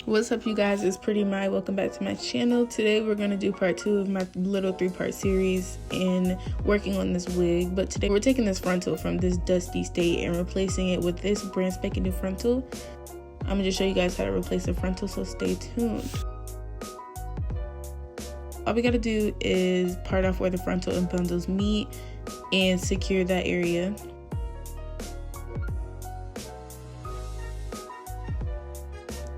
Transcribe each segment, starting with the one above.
What's up, you guys? It's Pretty My. Welcome back to my channel. Today we're going to do part 2 of my little 3-part series in working on this wig. But today we're taking this frontal from this dusty state and replacing it with this brand spanking new frontal. I'm going to just show you guys how to replace a frontal, so stay tuned. All we got to do is part off where the frontal and bundles meet and secure that area.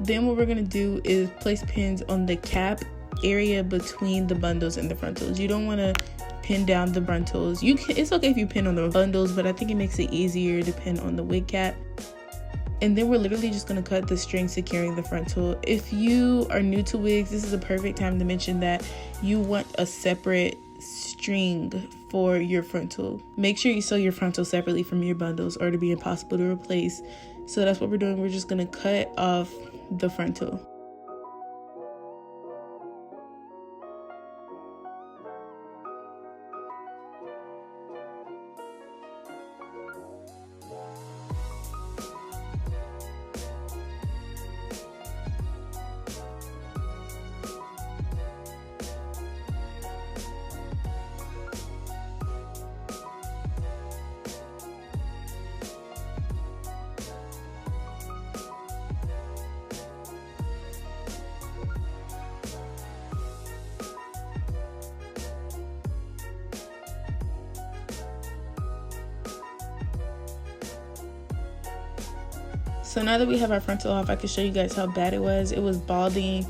Then what we're going to do is place pins on the cap area between the bundles and the frontals. You don't want to pin down the frontals. It's okay if you pin on the bundles, but I think it makes it easier to pin on the wig cap. And then we're literally just going to cut the string securing the frontal. If you are new to wigs, this is a perfect time to mention that you want a separate string for your frontal. Make sure you sew your frontal separately from your bundles, or it'll be impossible to replace. So that's what we're doing. We're just going to cut off the frontal. So now that we have our frontal off, I can show you guys how bad it was. It was balding.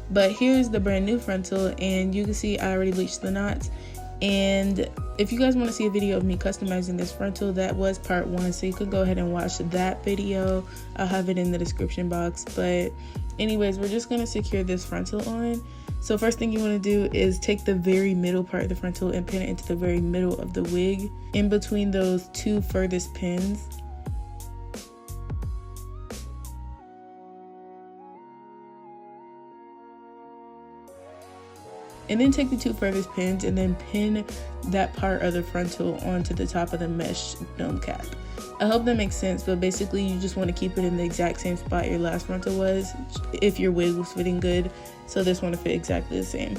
But here's the brand new frontal, and you can see I already bleached the knots. And if you guys want to see a video of me customizing this frontal, that was part 1, so you could go ahead and watch that video. I'll have it in the description box. But anyways, we're just going to secure this frontal on. So first thing you want to do is take the very middle part of the frontal and pin it into the very middle of the wig, in between those 2 furthest pins. And then take the 2 furthest pins and then pin that part of the frontal onto the top of the mesh dome cap. I hope that makes sense, but basically you just want to keep it in the exact same spot your last frontal was if your wig was fitting good. So this one to fit exactly the same.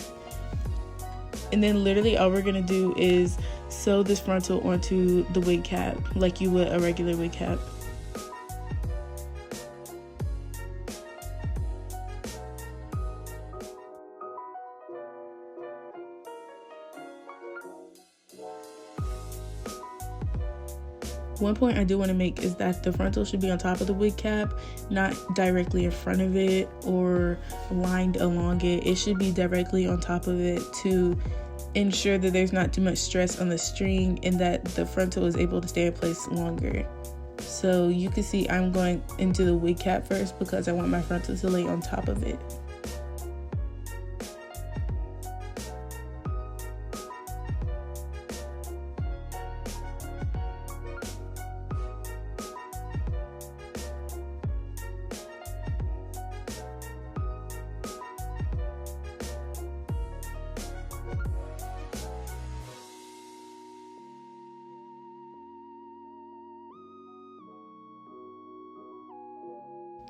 And then literally all we're going to do is sew this frontal onto the wig cap like you would a regular wig cap. One point I do want to make is that the frontal should be on top of the wig cap, not directly in front of it or lined along it. It should be directly on top of it to ensure that there's not too much stress on the string and that the frontal is able to stay in place longer. So you can see I'm going into the wig cap first because I want my frontal to lay on top of it.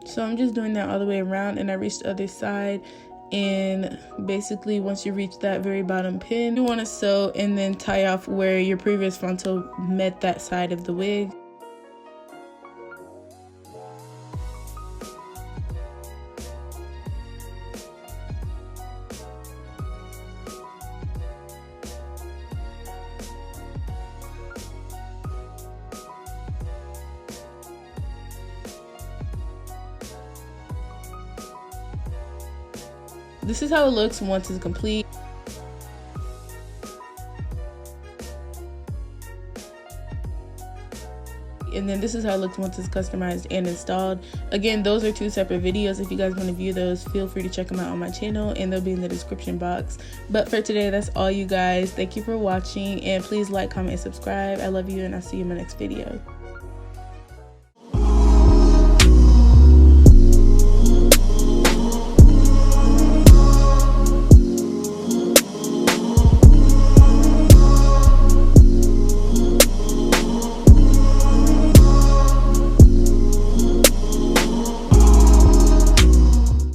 So I'm just doing that all the way around, and I reached the other side. And basically once you reach that very bottom pin, you want to sew and then tie off where your previous frontal met that side of the wig. This is how it looks once it's complete. And then this is how it looks once it's customized and installed. Again, those are 2 separate videos. If you guys want to view those, feel free to check them out on my channel, and they'll be in the description box. But for today, that's all, you guys. Thank you for watching, and please like, comment, and subscribe. I love you, and I'll see you in my next video.